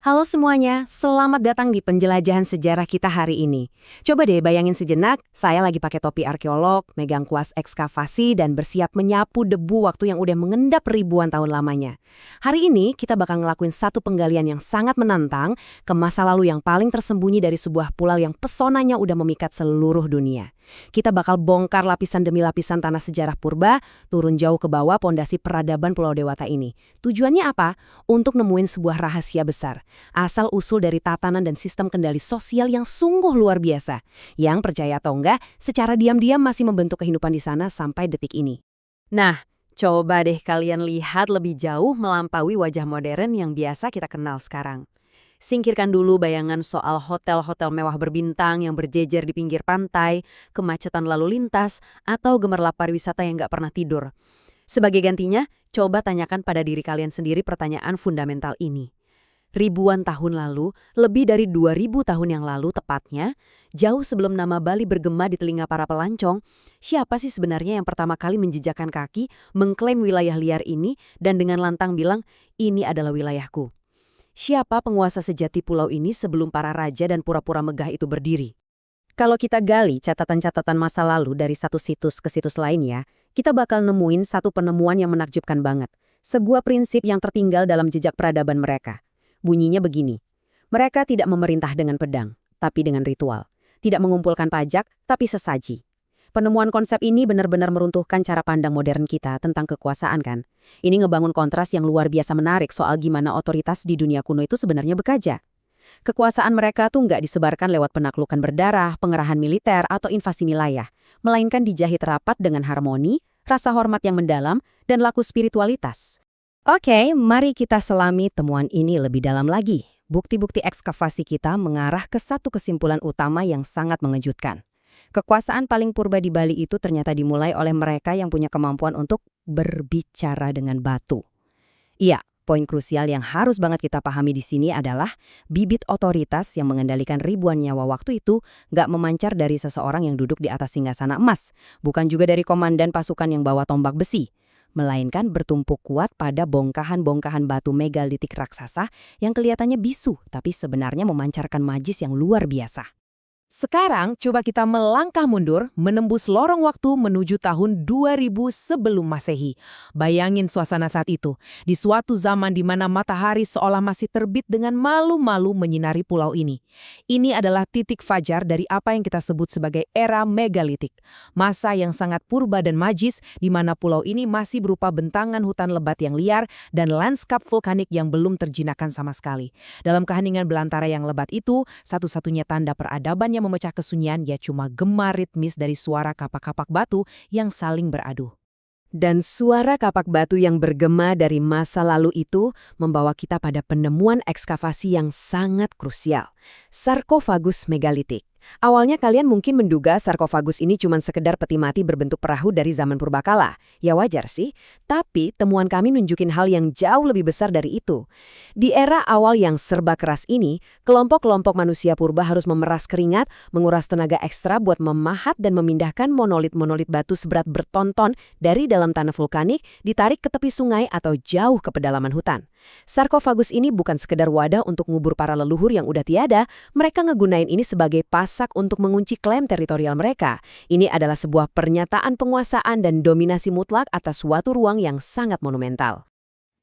Halo semuanya, selamat datang di penjelajahan sejarah kita hari ini. Coba deh bayangin sejenak, saya lagi pakai topi arkeolog, megang kuas ekskavasi, dan bersiap menyapu debu waktu yang udah mengendap ribuan tahun lamanya. Hari ini kita bakal ngelakuin satu penggalian yang sangat menantang ke masa lalu yang paling tersembunyi dari sebuah pulau yang pesonanya udah memikat seluruh dunia. Kita bakal bongkar lapisan demi lapisan tanah sejarah purba, turun jauh ke bawah pondasi peradaban Pulau Dewata ini. Tujuannya apa? Untuk nemuin sebuah rahasia besar. Asal-usul dari tatanan dan sistem kendali sosial yang sungguh luar biasa. Yang percaya atau enggak, secara diam-diam masih membentuk kehidupan di sana sampai detik ini. Nah, coba deh kalian lihat lebih jauh melampaui wajah modern yang biasa kita kenal sekarang. Singkirkan dulu bayangan soal hotel-hotel mewah berbintang yang berjejer di pinggir pantai, kemacetan lalu lintas, atau gemerlap pariwisata yang nggak pernah tidur. Sebagai gantinya, coba tanyakan pada diri kalian sendiri pertanyaan fundamental ini. Ribuan tahun lalu, lebih dari 2000 tahun yang lalu tepatnya, jauh sebelum nama Bali bergema di telinga para pelancong, siapa sih sebenarnya yang pertama kali menjejakkan kaki, mengklaim wilayah liar ini, dan dengan lantang bilang, ini adalah wilayahku? Siapa penguasa sejati pulau ini sebelum para raja dan pura-pura megah itu berdiri? Kalau kita gali catatan-catatan masa lalu dari satu situs ke situs lainnya, kita bakal nemuin satu penemuan yang menakjubkan banget. Sebuah prinsip yang tertinggal dalam jejak peradaban mereka. Bunyinya begini, mereka tidak memerintah dengan pedang, tapi dengan ritual. Tidak mengumpulkan pajak, tapi sesaji. Penemuan konsep ini benar-benar meruntuhkan cara pandang modern kita tentang kekuasaan kan. Ini ngebangun kontras yang luar biasa menarik soal gimana otoritas di dunia kuno itu sebenarnya bekerja. Kekuasaan mereka tuh nggak disebarkan lewat penaklukan berdarah, pengerahan militer, atau invasi wilayah, melainkan dijahit rapat dengan harmoni, rasa hormat yang mendalam, dan laku spiritualitas. Oke, mari kita selami temuan ini lebih dalam lagi. Bukti-bukti ekskavasi kita mengarah ke satu kesimpulan utama yang sangat mengejutkan. Kekuasaan paling purba di Bali itu ternyata dimulai oleh mereka yang punya kemampuan untuk berbicara dengan batu. Iya, poin krusial yang harus banget kita pahami di sini adalah bibit otoritas yang mengendalikan ribuan nyawa waktu itu nggak memancar dari seseorang yang duduk di atas singgasana emas, bukan juga dari komandan pasukan yang bawa tombak besi, melainkan bertumpuk kuat pada bongkahan-bongkahan batu megalitik raksasa yang kelihatannya bisu tapi sebenarnya memancarkan magis yang luar biasa. Sekarang coba kita melangkah mundur, menembus lorong waktu menuju tahun 2000 sebelum Masehi. Bayangin suasana saat itu, di suatu zaman di mana matahari seolah masih terbit dengan malu-malu menyinari pulau ini. Ini adalah titik fajar dari apa yang kita sebut sebagai era megalitik. Masa yang sangat purba dan magis, di mana pulau ini masih berupa bentangan hutan lebat yang liar dan lanskap vulkanik yang belum terjinakkan sama sekali. Dalam keheningan belantara yang lebat itu, satu-satunya tanda peradaban yang memecah kesunyian ya cuma gema ritmis dari suara kapak-kapak batu yang saling beradu. Dan suara kapak batu yang bergema dari masa lalu itu membawa kita pada penemuan ekskavasi yang sangat krusial. Sarkofagus megalitik. Awalnya kalian mungkin menduga sarkofagus ini cuma sekedar peti mati berbentuk perahu dari zaman purbakala. Ya wajar sih, tapi temuan kami nunjukin hal yang jauh lebih besar dari itu. Di era awal yang serba keras ini, kelompok-kelompok manusia purba harus memeras keringat, menguras tenaga ekstra buat memahat dan memindahkan monolit-monolit batu seberat bertonton dari dalam tanah vulkanik, ditarik ke tepi sungai atau jauh ke pedalaman hutan. Sarkofagus ini bukan sekedar wadah untuk ngubur para leluhur yang udah tiada, mereka ngegunain ini sebagai pasak untuk mengunci klaim teritorial mereka. Ini adalah sebuah pernyataan penguasaan dan dominasi mutlak atas suatu ruang yang sangat monumental.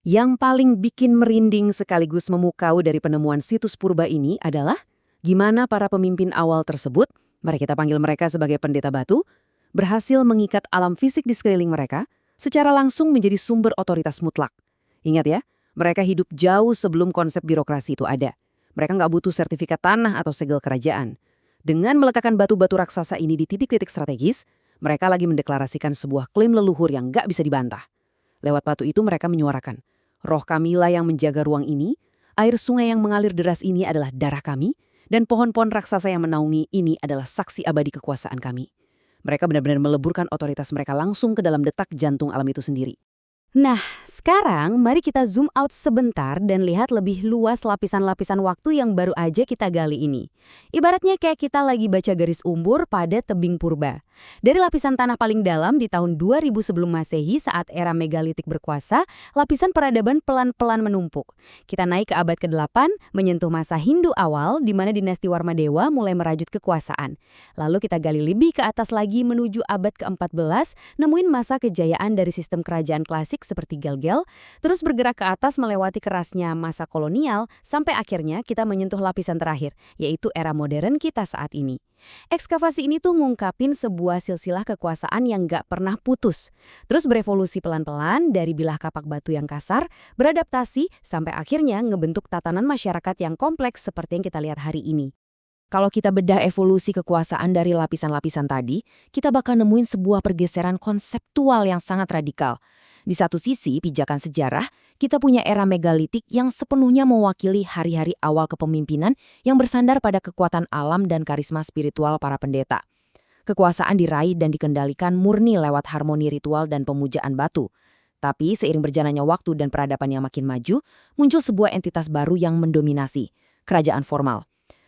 Yang paling bikin merinding sekaligus memukau dari penemuan situs purba ini adalah gimana para pemimpin awal tersebut, mari kita panggil mereka sebagai pendeta batu, berhasil mengikat alam fisik di sekeliling mereka secara langsung menjadi sumber otoritas mutlak. Ingat ya, mereka hidup jauh sebelum konsep birokrasi itu ada. Mereka nggak butuh sertifikat tanah atau segel kerajaan. Dengan meletakkan batu-batu raksasa ini di titik-titik strategis, mereka lagi mendeklarasikan sebuah klaim leluhur yang nggak bisa dibantah. Lewat batu itu mereka menyuarakan, roh kamilah yang menjaga ruang ini, air sungai yang mengalir deras ini adalah darah kami, dan pohon-pohon raksasa yang menaungi ini adalah saksi abadi kekuasaan kami. Mereka benar-benar meleburkan otoritas mereka langsung ke dalam detak jantung alam itu sendiri. Nah, sekarang mari kita zoom out sebentar dan lihat lebih luas lapisan-lapisan waktu yang baru aja kita gali ini. Ibaratnya kayak kita lagi baca garis umbur pada tebing purba. Dari lapisan tanah paling dalam di tahun 2000 sebelum Masehi saat era megalitik berkuasa, lapisan peradaban pelan-pelan menumpuk. Kita naik ke abad ke-8, menyentuh masa Hindu awal di mana dinasti Warmadewa mulai merajut kekuasaan. Lalu kita gali lebih ke atas lagi menuju abad ke-14, nemuin masa kejayaan dari sistem kerajaan klasik seperti Gel-Gel, terus bergerak ke atas melewati kerasnya masa kolonial, sampai akhirnya kita menyentuh lapisan terakhir, yaitu era modern kita saat ini. Ekskavasi ini tuh ngungkapin sebuah silsilah kekuasaan yang nggak pernah putus. Terus berevolusi pelan-pelan dari bilah kapak batu yang kasar, beradaptasi, sampai akhirnya ngebentuk tatanan masyarakat yang kompleks seperti yang kita lihat hari ini. Kalau kita bedah evolusi kekuasaan dari lapisan-lapisan tadi, kita bakal nemuin sebuah pergeseran konseptual yang sangat radikal. Di satu sisi, pijakan sejarah, kita punya era megalitik yang sepenuhnya mewakili hari-hari awal kepemimpinan yang bersandar pada kekuatan alam dan karisma spiritual para pendeta. Kekuasaan diraih dan dikendalikan murni lewat harmoni ritual dan pemujaan batu. Tapi seiring berjalannya waktu dan peradaban yang makin maju, muncul sebuah entitas baru yang mendominasi, kerajaan formal.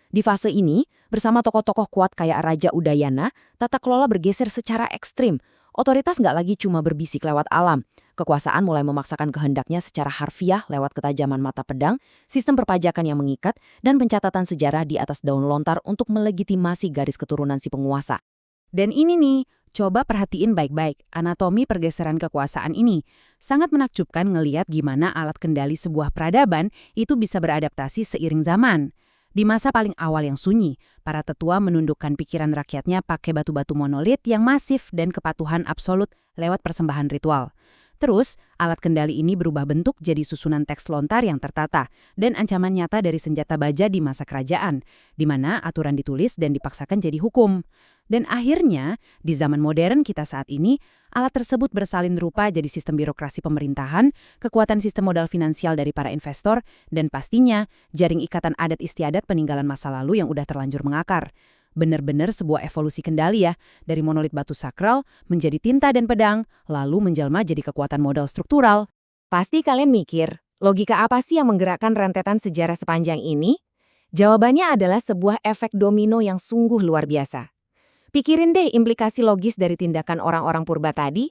Di fase ini, bersama tokoh-tokoh kuat kayak Raja Udayana, tata kelola bergeser secara ekstrim. Otoritas nggak lagi cuma berbisik lewat alam. Kekuasaan mulai memaksakan kehendaknya secara harfiah lewat ketajaman mata pedang, sistem perpajakan yang mengikat, dan pencatatan sejarah di atas daun lontar untuk melegitimasi garis keturunan si penguasa. Dan ini nih, coba perhatiin baik-baik anatomi pergeseran kekuasaan ini. Sangat menakjubkan ngeliat gimana alat kendali sebuah peradaban itu bisa beradaptasi seiring zaman. Di masa paling awal yang sunyi, para tetua menundukkan pikiran rakyatnya pakai batu-batu monolit yang masif dan kepatuhan absolut lewat persembahan ritual. Terus, alat kendali ini berubah bentuk jadi susunan teks lontar yang tertata dan ancaman nyata dari senjata baja di masa kerajaan, di mana aturan ditulis dan dipaksakan jadi hukum. Dan akhirnya, di zaman modern kita saat ini, alat tersebut bersalin rupa jadi sistem birokrasi pemerintahan, kekuatan sistem modal finansial dari para investor, dan pastinya jaring ikatan adat istiadat peninggalan masa lalu yang udah terlanjur mengakar. Bener-bener sebuah evolusi kendali ya, dari monolit batu sakral menjadi tinta dan pedang, lalu menjelma jadi kekuatan modal struktural. Pasti kalian mikir, logika apa sih yang menggerakkan rentetan sejarah sepanjang ini? Jawabannya adalah sebuah efek domino yang sungguh luar biasa. Pikirin deh implikasi logis dari tindakan orang-orang purba tadi.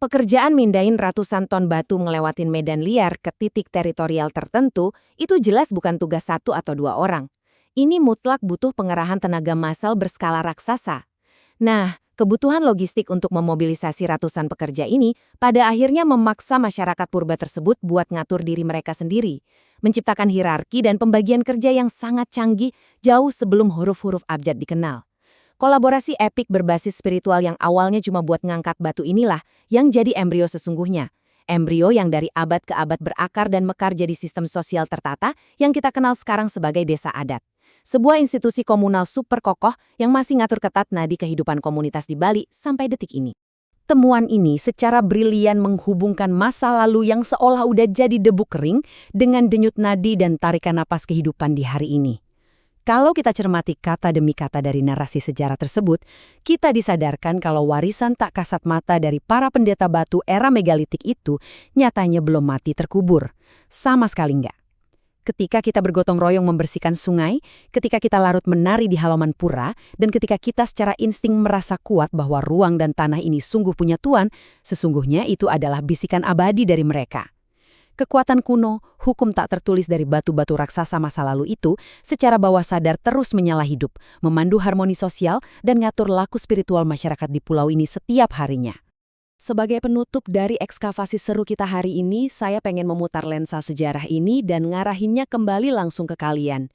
Pekerjaan mindahin ratusan ton batu ngelewatin medan liar ke titik teritorial tertentu, itu jelas bukan tugas satu atau dua orang. Ini mutlak butuh pengerahan tenaga massal berskala raksasa. Nah, kebutuhan logistik untuk memobilisasi ratusan pekerja ini pada akhirnya memaksa masyarakat purba tersebut buat ngatur diri mereka sendiri, menciptakan hierarki dan pembagian kerja yang sangat canggih jauh sebelum huruf-huruf abjad dikenal. Kolaborasi epik berbasis spiritual yang awalnya cuma buat ngangkat batu inilah yang jadi embrio sesungguhnya. Embrio yang dari abad ke abad berakar dan mekar jadi sistem sosial tertata yang kita kenal sekarang sebagai desa adat. Sebuah institusi komunal super kokoh yang masih ngatur ketat nadi kehidupan komunitas di Bali sampai detik ini. Temuan ini secara brilian menghubungkan masa lalu yang seolah udah jadi debu kering dengan denyut nadi dan tarikan napas kehidupan di hari ini. Kalau kita cermati kata demi kata dari narasi sejarah tersebut, kita disadarkan kalau warisan tak kasat mata dari para pendeta batu era megalitik itu nyatanya belum mati terkubur. Sama sekali enggak. Ketika kita bergotong royong membersihkan sungai, ketika kita larut menari di halaman pura, dan ketika kita secara insting merasa kuat bahwa ruang dan tanah ini sungguh punya Tuan, sesungguhnya itu adalah bisikan abadi dari mereka. Kekuatan kuno, hukum tak tertulis dari batu-batu raksasa masa lalu itu, secara bawah sadar terus menyala hidup, memandu harmoni sosial, dan ngatur laku spiritual masyarakat di pulau ini setiap harinya. Sebagai penutup dari ekskavasi seru kita hari ini, saya pengen memutar lensa sejarah ini dan ngarahinnya kembali langsung ke kalian.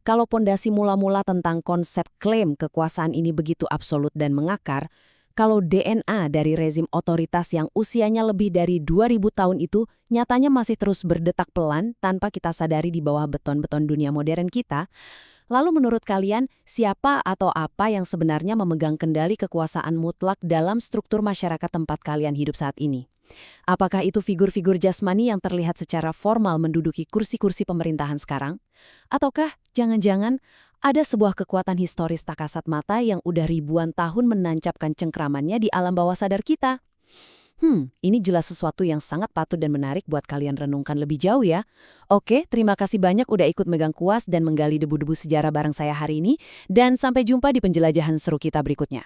Kalau pondasi mula-mula tentang konsep klaim kekuasaan ini begitu absolut dan mengakar, kalau DNA dari rezim otoritas yang usianya lebih dari 2000 tahun itu nyatanya masih terus berdetak pelan tanpa kita sadari di bawah beton-beton dunia modern kita, lalu menurut kalian, siapa atau apa yang sebenarnya memegang kendali kekuasaan mutlak dalam struktur masyarakat tempat kalian hidup saat ini? Apakah itu figur-figur jasmani yang terlihat secara formal menduduki kursi-kursi pemerintahan sekarang? Ataukah jangan-jangan ada sebuah kekuatan historis tak kasat mata yang udah ribuan tahun menancapkan cengkramannya di alam bawah sadar kita? Ini jelas sesuatu yang sangat patut dan menarik buat kalian renungkan lebih jauh ya. Oke, terima kasih banyak udah ikut megang kuas dan menggali debu-debu sejarah bareng saya hari ini, dan sampai jumpa di penjelajahan seru kita berikutnya.